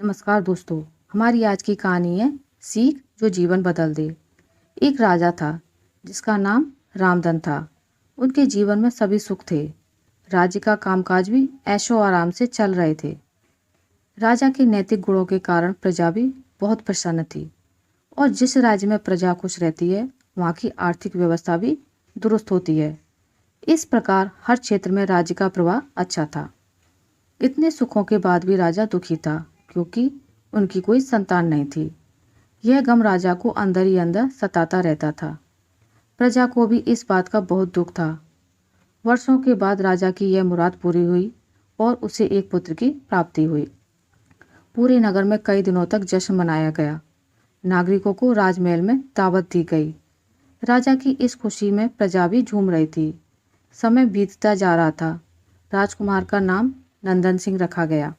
नमस्कार दोस्तों। हमारी आज की कहानी है सीख जो जीवन बदल दे। एक राजा था जिसका नाम रामधन था। उनके जीवन में सभी सुख थे। राज्य का कामकाज भी ऐशो आराम से चल रहे थे। राजा के नैतिक गुणों के कारण प्रजा भी बहुत प्रसन्न थी और जिस राज्य में प्रजा खुश रहती है वहाँ की आर्थिक व्यवस्था भी दुरुस्त होती है। इस प्रकार हर क्षेत्र में राज्य का प्रवाह अच्छा था। इतने सुखों के बाद भी राजा दुखी था क्योंकि उनकी कोई संतान नहीं थी। यह गम राजा को अंदर ही अंदर सताता रहता था। प्रजा को भी इस बात का बहुत दुख था। वर्षों के बाद राजा की यह मुराद पूरी हुई और उसे एक पुत्र की प्राप्ति हुई। पूरे नगर में कई दिनों तक जश्न मनाया गया। नागरिकों को राजमहल में दावत दी गई। राजा की इस खुशी में प्रजा भी झूम रही थी। समय बीतता जा रहा था। राजकुमार का नाम नंदन सिंह रखा गया।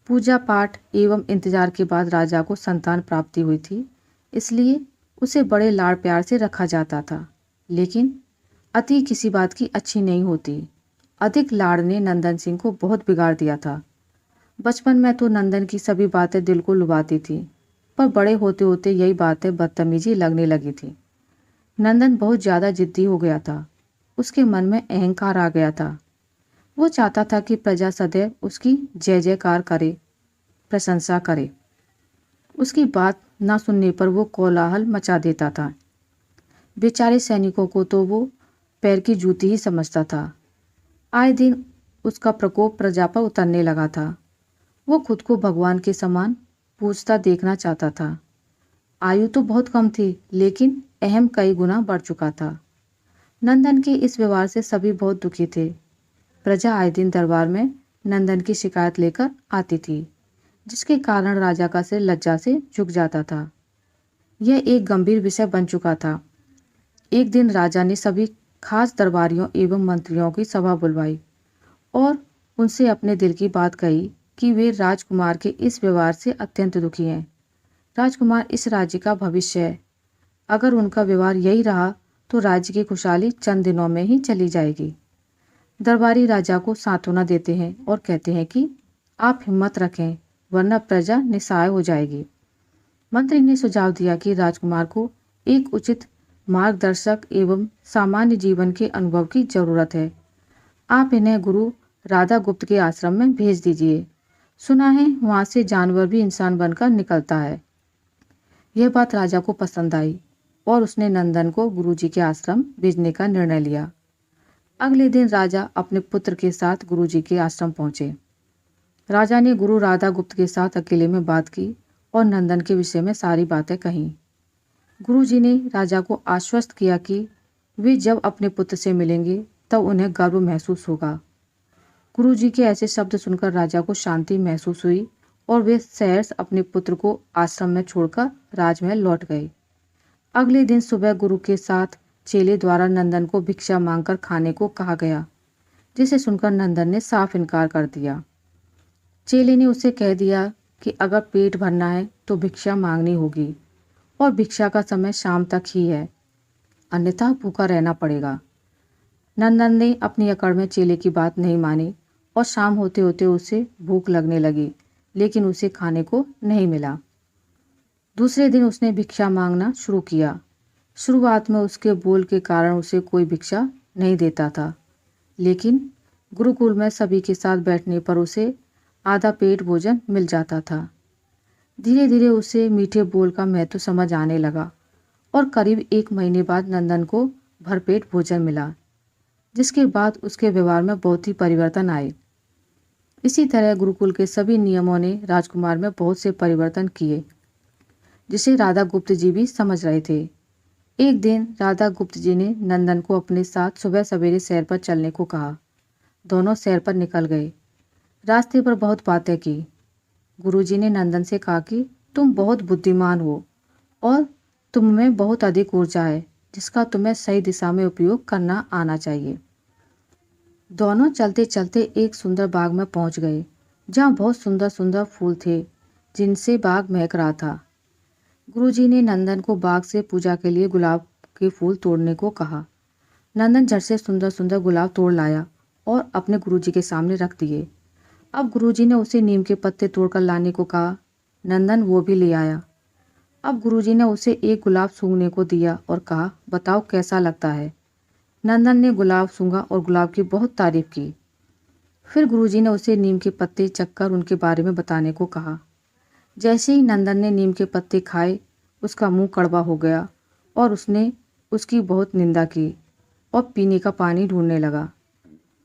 पूजा पाठ एवं इंतजार के बाद राजा को संतान प्राप्ति हुई थी, इसलिए उसे बड़े लाड़ प्यार से रखा जाता था। लेकिन अति किसी बात की अच्छी नहीं होती। अधिक लाड़ ने नंदन सिंह को बहुत बिगाड़ दिया था। बचपन में तो नंदन की सभी बातें दिल को लुभाती थी, पर बड़े होते होते यही बातें बदतमीजी लगने लगी थी। नंदन बहुत ज़्यादा जिद्दी हो गया था। उसके मन में अहंकार आ गया था। वो चाहता था कि प्रजा सदैव उसकी जय जयकार करे, प्रशंसा करे। उसकी बात ना सुनने पर वो कोलाहल मचा देता था। बेचारे सैनिकों को तो वो पैर की जूती ही समझता था। आए दिन उसका प्रकोप प्रजा पर उतरने लगा था। वो खुद को भगवान के समान पूजता देखना चाहता था। आयु तो बहुत कम थी, लेकिन अहम कई गुना बढ़ चुका था। नंदन के इस व्यवहार से सभी बहुत दुखी थे। प्रजा आए दिन दरबार में नंदन की शिकायत लेकर आती थी, जिसके कारण राजा का सिर लज्जा से झुक जाता था। यह एक गंभीर विषय बन चुका था। एक दिन राजा ने सभी खास दरबारियों एवं मंत्रियों की सभा बुलवाई और उनसे अपने दिल की बात कही कि वे राजकुमार के इस व्यवहार से अत्यंत दुखी हैं। राजकुमार इस राज्य का भविष्य है। अगर उनका व्यवहार यही रहा तो राज्य की खुशहाली चंद दिनों में ही चली जाएगी। दरबारी राजा को सांत्वना देते हैं और कहते हैं कि आप हिम्मत रखें, वरना प्रजा निस्सहाय हो जाएगी। मंत्री ने सुझाव दिया कि राजकुमार को एक उचित मार्गदर्शक एवं सामान्य जीवन के अनुभव की जरूरत है। आप इन्हें गुरु राधा गुप्त के आश्रम में भेज दीजिए। सुना है वहाँ से जानवर भी इंसान बनकर निकलता है। यह बात राजा को पसंद आई और उसने नंदन को गुरुजी के आश्रम भेजने का निर्णय लिया। अगले दिन राजा अपने पुत्र के साथ गुरुजी के आश्रम पहुंचे। राजा ने गुरु राधा गुप्त के साथ अकेले में बात की और नंदन के विषय में सारी बातें कहीं। गुरुजी ने राजा को आश्वस्त किया कि वे जब अपने पुत्र से मिलेंगे तब उन्हें गर्व महसूस होगा। गुरुजी के ऐसे शब्द सुनकर राजा को शांति महसूस हुई और वे सहर्ष अपने पुत्र को आश्रम में छोड़कर राजमहल लौट गए। अगले दिन सुबह गुरु के साथ चेले द्वारा नंदन को भिक्षा मांगकर खाने को कहा गया, जिसे सुनकर नंदन ने साफ इनकार कर दिया। चेले ने उसे कह दिया कि अगर पेट भरना है तो भिक्षा मांगनी होगी और भिक्षा का समय शाम तक ही है, अन्यथा भूखा रहना पड़ेगा। नंदन ने अपनी अकड़ में चेले की बात नहीं मानी और शाम होते होते उसे भूख लगने लगी, लेकिन उसे खाने को नहीं मिला। दूसरे दिन उसने भिक्षा मांगना शुरू किया। शुरुआत में उसके बोल के कारण उसे कोई भिक्षा नहीं देता था, लेकिन गुरुकुल में सभी के साथ बैठने पर उसे आधा पेट भोजन मिल जाता था। धीरे धीरे उसे मीठे बोल का महत्व समझ आने लगा और करीब 1 महीने बाद नंदन को भरपेट भोजन मिला, जिसके बाद उसके व्यवहार में बहुत ही परिवर्तन आए। इसी तरह गुरुकुल के सभी नियमों ने राजकुमार में बहुत से परिवर्तन किए, जिसे राधा गुप्त जी भी समझ रहे थे। एक दिन राधा गुप्त जी ने नंदन को अपने साथ सुबह सवेरे सैर पर चलने को कहा। दोनों सैर पर निकल गए। रास्ते पर बहुत बातें की। गुरुजी ने नंदन से कहा कि तुम बहुत बुद्धिमान हो और तुम में बहुत अधिक ऊर्जा है, जिसका तुम्हें सही दिशा में उपयोग करना आना चाहिए। दोनों चलते चलते एक सुंदर बाग में पहुंच गए, जहां बहुत सुंदर सुंदर फूल थे, जिनसे बाग महक रहा था। गुरुजी ने नंदन को बाग से पूजा के लिए गुलाब के फूल तोड़ने को कहा। नंदन झट से सुंदर सुंदर गुलाब तोड़ लाया और अपने गुरुजी के सामने रख दिए। अब गुरुजी ने उसे नीम के पत्ते तोड़कर लाने को कहा। नंदन वो भी ले आया। अब गुरुजी ने उसे एक गुलाब सूंघने को दिया और कहा, बताओ कैसा लगता है। नंदन ने गुलाब सूंघा और गुलाब की बहुत तारीफ की। फिर गुरुजी ने उसे नीम के पत्ते चखकर उनके बारे में बताने को कहा। जैसे ही नंदन ने नीम के पत्ते खाए, उसका मुंह कड़वा हो गया और उसने उसकी बहुत निंदा की और पीने का पानी ढूंढने लगा।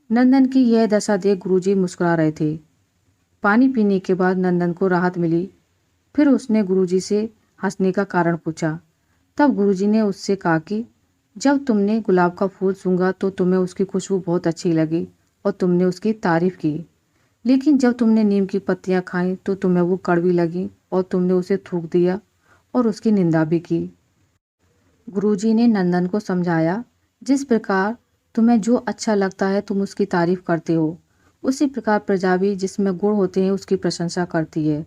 नंदन की यह दशा देख गुरुजी मुस्कुरा रहे थे। पानी पीने के बाद नंदन को राहत मिली। फिर उसने गुरुजी से हंसने का कारण पूछा। तब गुरुजी ने उससे कहा कि जब तुमने गुलाब का फूल सूंघा तो तुम्हें उसकी खुशबू बहुत अच्छी लगी और तुमने उसकी तारीफ की, लेकिन जब तुमने नीम की पत्तियां खाईं तो तुम्हें वो कड़वी लगी और तुमने उसे थूक दिया और उसकी निंदा भी की। गुरुजी ने नंदन को समझाया, जिस प्रकार तुम्हें जो अच्छा लगता है तुम उसकी तारीफ करते हो, उसी प्रकार प्रजा भी जिसमें गुण होते हैं उसकी प्रशंसा करती है।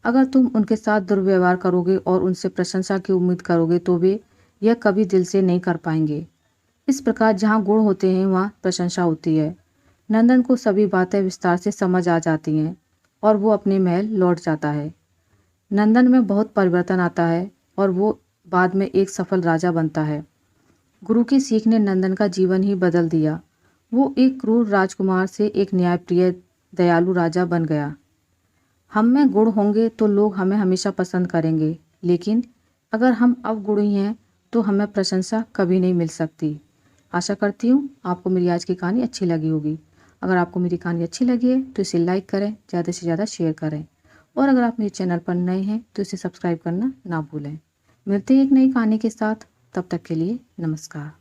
अगर तुम उनके साथ दुर्व्यवहार करोगे और उनसे प्रशंसा की उम्मीद करोगे तो वे यह कभी दिल से नहीं कर पाएंगे। इस प्रकार जहाँ गुण होते हैं वहाँ प्रशंसा होती है। नंदन को सभी बातें विस्तार से समझ आ जाती हैं और वो अपने महल लौट जाता है। नंदन में बहुत परिवर्तन आता है और वो बाद में एक सफल राजा बनता है। गुरु की सीख ने नंदन का जीवन ही बदल दिया। वो एक क्रूर राजकुमार से एक न्यायप्रिय दयालु राजा बन गया। हम में गुण होंगे तो लोग हमें हमेशा पसंद करेंगे, लेकिन अगर हम अवगुणी हैं तो हमें प्रशंसा कभी नहीं मिल सकती। आशा करती हूँ आपको मेरी आज की कहानी अच्छी लगी होगी। अगर आपको मेरी कहानी अच्छी लगी है तो इसे लाइक करें, ज़्यादा से ज़्यादा शेयर करें और अगर आप मेरे चैनल पर नए हैं तो इसे सब्सक्राइब करना ना भूलें। मिलते हैं एक नई कहानी के साथ, तब तक के लिए नमस्कार।